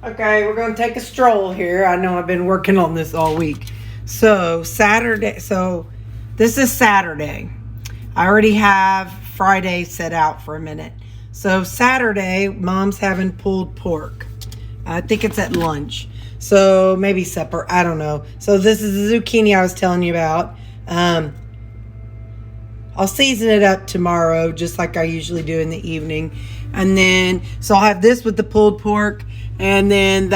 Okay, we're going to take a stroll here. I know I've been working on this all week. So this is Saturday. I already have Friday set out for a minute. So Saturday, Mom's having pulled pork. I think it's at lunch. So maybe supper, I don't know. So this is the zucchini I was telling you about. I'll season it up tomorrow, just like I usually do in the evening. And then, so I'll have this with the pulled pork, and then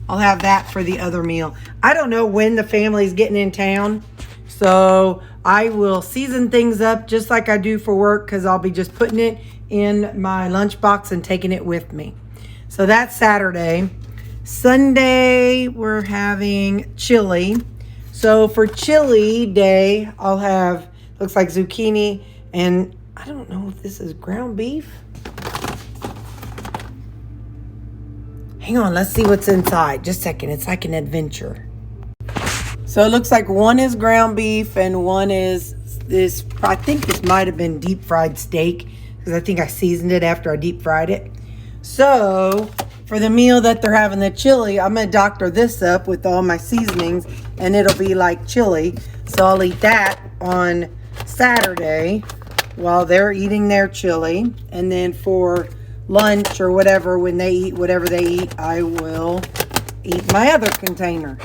I'll have that for the other meal. I don't know when the family's getting in town, so I will season things up just like I do for work, because I'll be just putting it in my lunchbox and taking it with me. So that's Saturday. Sunday, we're having chili. So for chili day, I'll have, looks like zucchini, and I don't know if this is ground beef. Hang on, let's see what's inside. Just a second, it's like an adventure. So it looks like one is ground beef and one is this, I think this might have been deep fried steak, because I think I seasoned it after I deep fried it. So for the meal that they're having, the chili, I'm going to doctor this up with all my seasonings, and it'll be like chili. So I'll eat that on Saturday while they're eating their chili. And then for lunch or whatever, when they eat whatever they eat, I will eat my other container.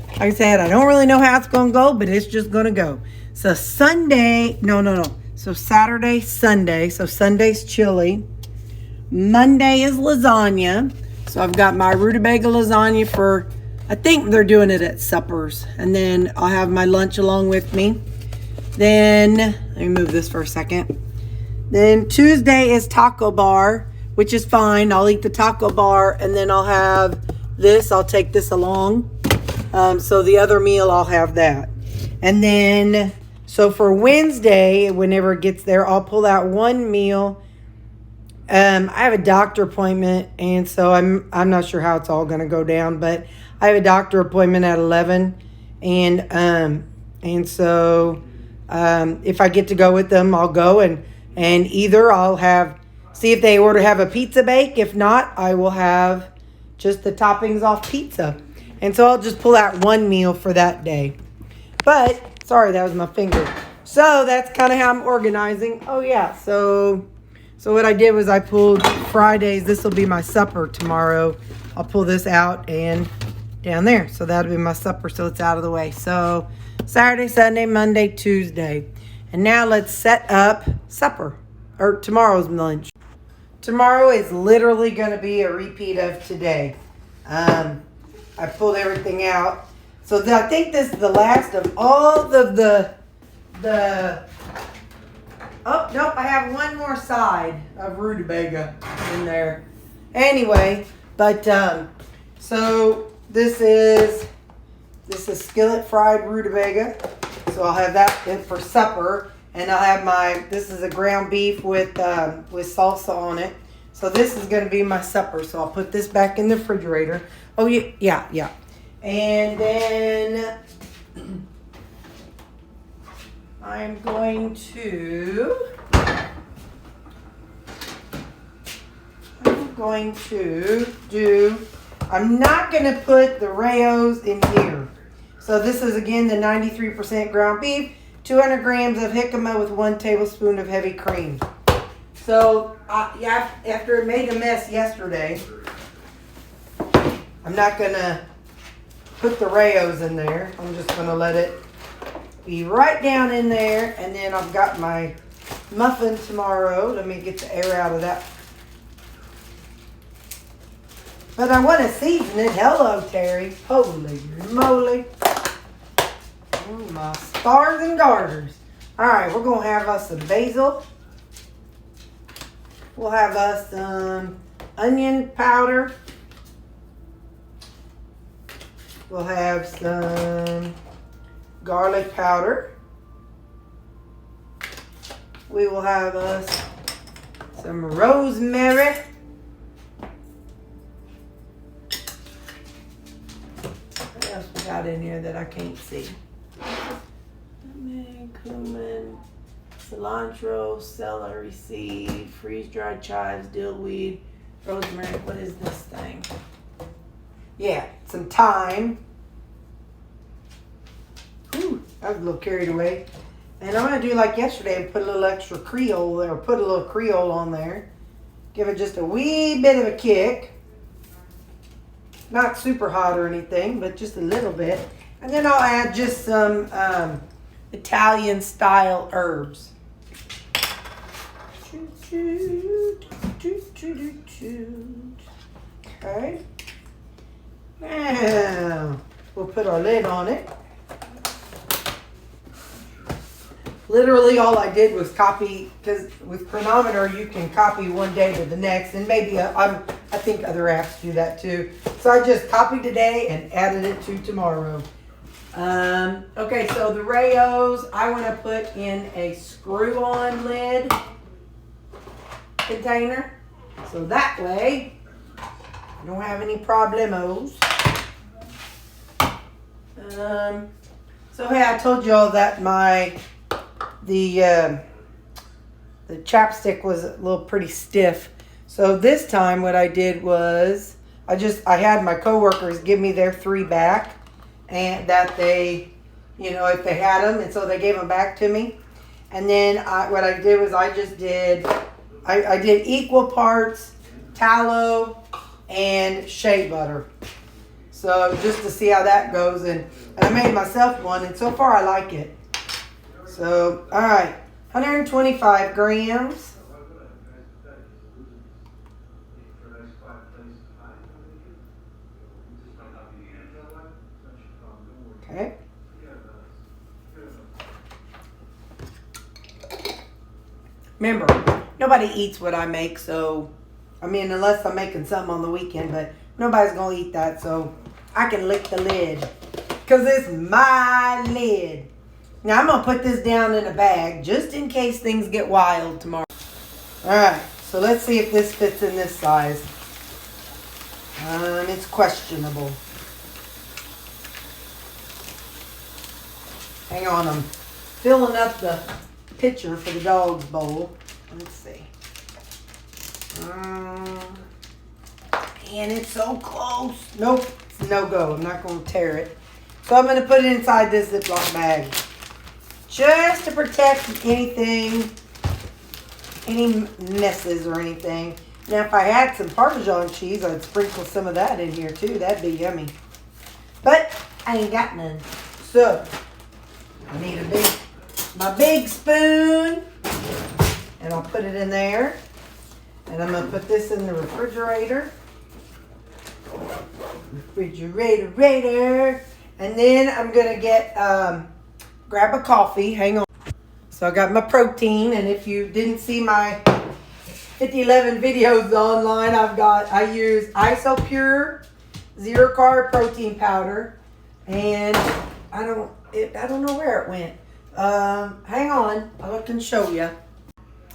Like I said, I don't really know how it's going to go, but it's just going to go. So Sunday, So Saturday, Sunday. So Sunday's chili. Monday is lasagna. So I've got my rutabaga lasagna for, I think they're doing it at suppers. And then I'll have my lunch along with me. Then, let me move this for a second. Then Tuesday is taco bar, which is fine. I'll eat the taco bar, and then I'll have this. I'll take this along. So the other meal, I'll have that. And then, so for Wednesday, whenever it gets there, I'll pull out one meal. I have a doctor appointment, and so I'm not sure how it's all going to go down, but I have a doctor appointment at 11, and so if I get to go with them, I'll go, and either I'll see if they have a pizza bake. If not, I will have just the toppings off pizza, and so I'll just pull out one meal for that day. But sorry, that was my finger. So that's kind of how I'm organizing. Oh yeah, so what I did was I pulled Fridays. This will be my supper tomorrow. I'll pull this out and down there. So that'll be my supper, so it's out of the way. So Saturday, Sunday, Monday, Tuesday. And now let's set up supper, or tomorrow's lunch. Tomorrow is literally going to be a repeat of today. I pulled everything out. So I think this is the last of all the oh, nope, I have one more side of rutabaga in there. Anyway, but so this is skillet fried rutabaga. So I'll have that in for supper, and I'll have this is a ground beef with salsa on it. So this is going to be my supper. So I'll put this back in the refrigerator. Oh yeah. And then I'm going to I'm not going to put the rayos in here. So this is, again, the 93% ground beef, 200 grams of jicama with 1 tablespoon of heavy cream. So after it made a mess yesterday, I'm not going to put the rayos in there. I'm just going to let it be right down in there. And then I've got my muffin tomorrow. Let me get the air out of that. But I want to season it. Hello, Terry. Holy moly. Oh, my stars and garters. All right, we're going to have us some basil. We'll have us some onion powder. We'll have some garlic powder. We will have us some rosemary. What else we got in here that I can't see? Cumin, cilantro, celery seed, freeze-dried chives, dillweed, rosemary. What is this thing? yeah, some thyme. Ooh, I was a little carried away. And I'm going to do like yesterday and put a little extra Creole there, or put a little Creole on there. Give it just a wee bit of a kick. Not super hot or anything, but just a little bit. And then I'll add just some Italian style herbs. Okay. Now, we'll put our lid on it. Literally all I did was copy, because with Chronometer you can copy one day to the next, and maybe I think other apps do that too. So I just copied today and added it to tomorrow. Okay, so the Rayos I want to put in a screw-on lid container, so that way I don't have any problemos. So hey, I told you all that the chapstick was a little pretty stiff. So this time what I did was I had my coworkers give me their 3 back, and that they, you know, if they had them, and so they gave them back to me. And then what I did was I did equal parts tallow and shea butter. So just to see how that goes, and I made myself one, and so far I like it. So, all right, 125 grams. Okay. Remember, nobody eats what I make, so, I mean, unless I'm making something on the weekend, but nobody's going to eat that, so I can lick the lid, because it's my lid. Now, I'm going to put this down in a bag, just in case things get wild tomorrow. All right, so let's see if this fits in this size. It's questionable. Hang on, I'm filling up the pitcher for the dog's bowl. Let's see. And it's so close. Nope, it's no go. I'm not going to tear it. So I'm going to put it inside this Ziploc bag, just to protect anything, any messes or anything. Now, if I had some Parmesan cheese, I'd sprinkle some of that in here too. That'd be yummy. But I ain't got none. So I need my big spoon, and I'll put it in there. And I'm gonna put this in the refrigerator. Refrigerator. And then I'm gonna grab a coffee. Hang on. So I got my protein, and if you didn't see my 5011 videos online, I use IsoPure 0 carb protein powder, and I don't know where it went. Hang on, I can show you.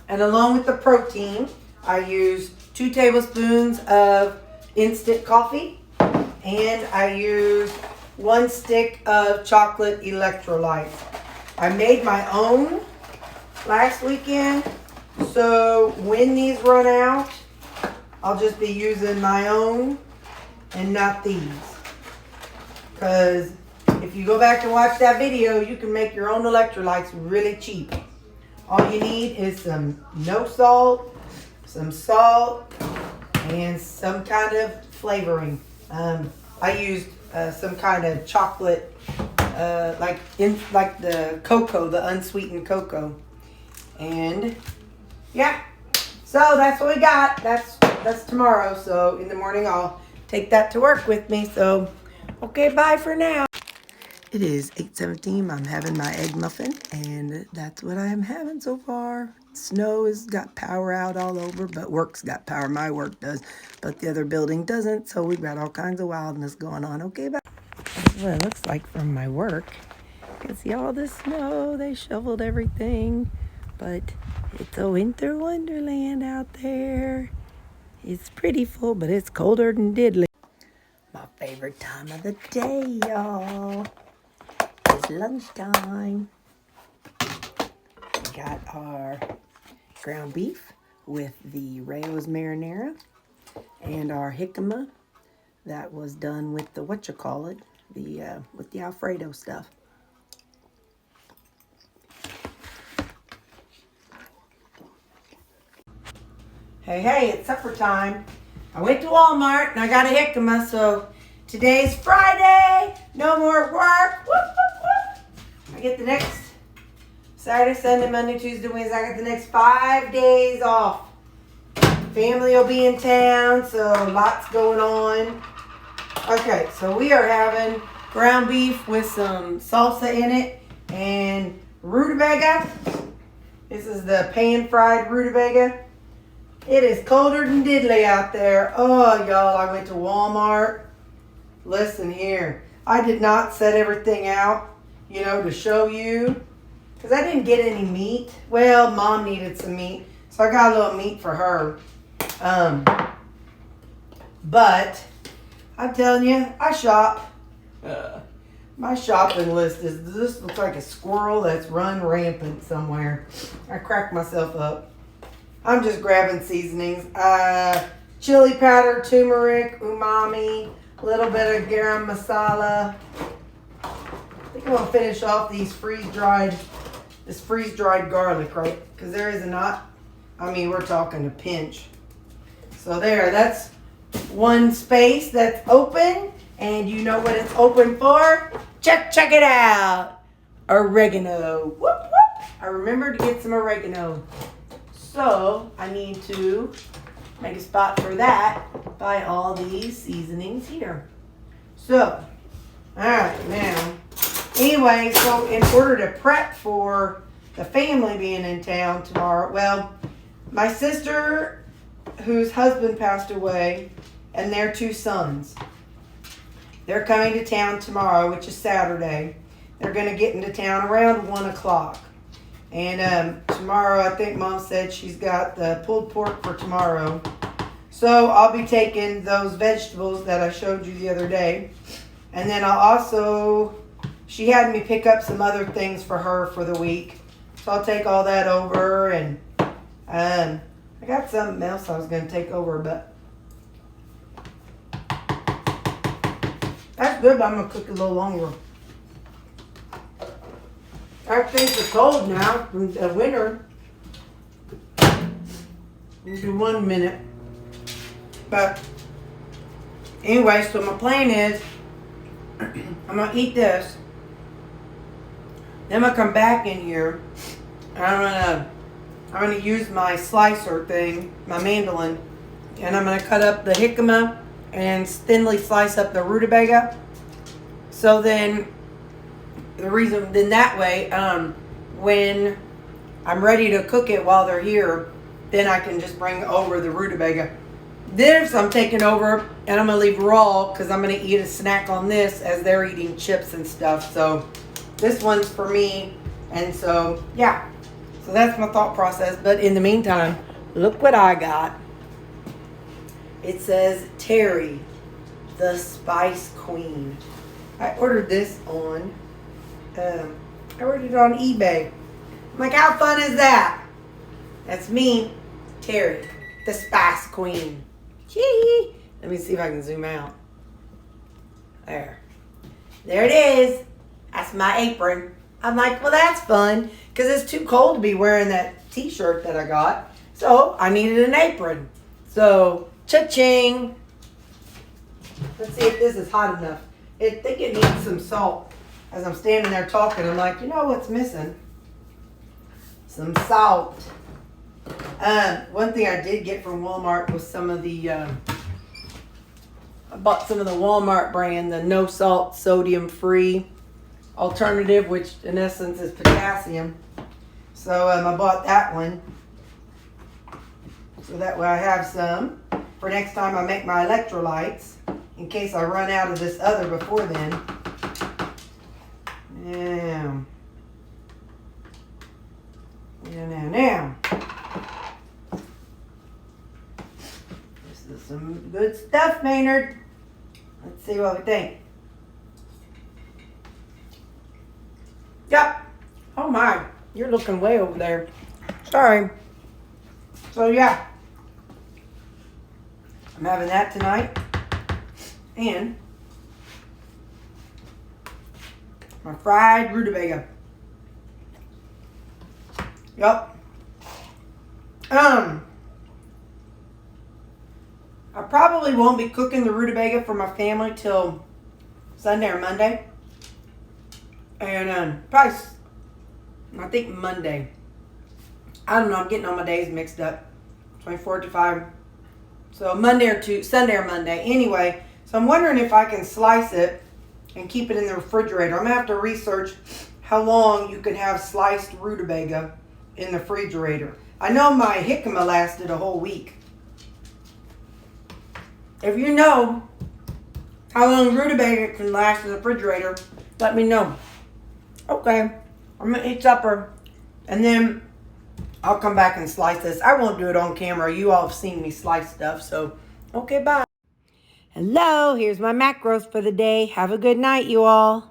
And along with the protein, I use 2 tablespoons of instant coffee, and I use 1 stick of chocolate electrolytes. I made my own last weekend, so when these run out, I'll just be using my own and not these. Because if you go back and watch that video, you can make your own electrolytes really cheap. All you need is some no salt, some salt, and some kind of flavoring. I used some kind of chocolate, like the cocoa, the unsweetened cocoa. And yeah, so that's what we got. That's tomorrow. So in the morning, I'll take that to work with me. So, okay, bye for now. It is 8:17. I'm having my egg muffin, and that's what I am having so far. Snow has got power out all over, but work's got power. My work does, but the other building doesn't. So we've got all kinds of wildness going on. Okay, bye. That's what it looks like from my work. You can see all the snow. They shoveled everything, but it's a winter wonderland out there. It's pretty full, but it's colder than diddly. My favorite time of the day, y'all. It's lunchtime. We got our ground beef with the Rayo's marinara and our jicama that was done with the with the Alfredo stuff. Hey, it's supper time. I went to Walmart and I got a jicama, so today's Friday. No more work. Whoop, whoop, whoop. I get the next Saturday, Sunday, Monday, Tuesday, Wednesday. I got the next 5 days off. Family will be in town, so lots going on. Okay, so we are having ground beef with some salsa in it and rutabaga. This is the pan-fried rutabaga. It is colder than diddly out there. Oh, y'all, I went to Walmart. Listen here. I did not set everything out, to show you. Because I didn't get any meat. Well, Mom needed some meat. So I got a little meat for her. But I'm telling you, I shop. My shopping list this looks like a squirrel that's run rampant somewhere. I cracked myself up. I'm just grabbing seasonings. Chili powder, turmeric, umami, a little bit of garam masala. I think I'm going to finish off this freeze-dried garlic, right? Because there is we're talking a pinch. So that's one space that's open. And you know what it's open for? Check it out. Oregano. Whoop, whoop. I remembered to get some oregano. So I need to make a spot for that by all these seasonings here. So, all right, now. Anyway, so in order to prep for the family being in town tomorrow, well, my sister, whose husband passed away, and their 2 sons, they're coming to town tomorrow, which is Saturday. They're going to get into town around 1 o'clock. And tomorrow, I think Mom said she's got the pulled pork for tomorrow. So I'll be taking those vegetables that I showed you the other day. And then she had me pick up some other things for her for the week. So I'll take all that over. And I got something else I was going to take over, but that's good, but I'm going to cook a little longer. Our things are cold now from the winter. We'll do 1 minute. But anyway, so my plan is I'm going to eat this. Then I'm going to come back in here. And I'm going to use my slicer thing, my mandolin. And I'm going to cut up the jicama and thinly slice up the rutabaga. So then that way, when I'm ready to cook it while they're here, then I can just bring over the rutabaga. This I'm taking over, and I'm going to leave raw because I'm going to eat a snack on this as they're eating chips and stuff. So this one's for me, and so, yeah. So that's my thought process. But in the meantime, look what I got. It says Terry, the Spice Queen. I ordered this on I ordered it on eBay. I'm like, how fun is that? That's me, Terry, the Spice Queen. Gee. Let me see if I can zoom out. There it is. That's my apron. I'm like, well, that's fun because it's too cold to be wearing that t-shirt that I got. So I needed an apron. So, cha-ching. Let's see if this is hot enough. I think it needs some salt. As I'm standing there talking, I'm like, you know what's missing? Some salt. One thing I did get from Walmart was some of the, I bought some of the Walmart brand, the no salt, sodium free alternative, which in essence is potassium. So I bought that one. So that way I have some for next time I make my electrolytes in case I run out of this other before then. Now. This is some good stuff, Maynard. Let's see what we think. Yep. Oh my, you're looking way over there. Sorry. So yeah, I'm having that tonight. And my fried rutabaga. Yup. I probably won't be cooking the rutabaga for my family till Sunday or Monday. And probably, I think Monday. I don't know, I'm getting all my days mixed up. 24 to 5. So Monday or Sunday or Monday. Anyway, so I'm wondering if I can slice it and keep it in the refrigerator. I'm going to have to research how long you can have sliced rutabaga in the refrigerator. I know my jicama lasted a whole week. If you know how long rutabaga can last in the refrigerator, let me know. Okay, I'm going to eat supper and then I'll come back and slice this. I won't do it on camera. You all have seen me slice stuff, so okay, bye. Hello, here's my macros for the day. Have a good night, you all.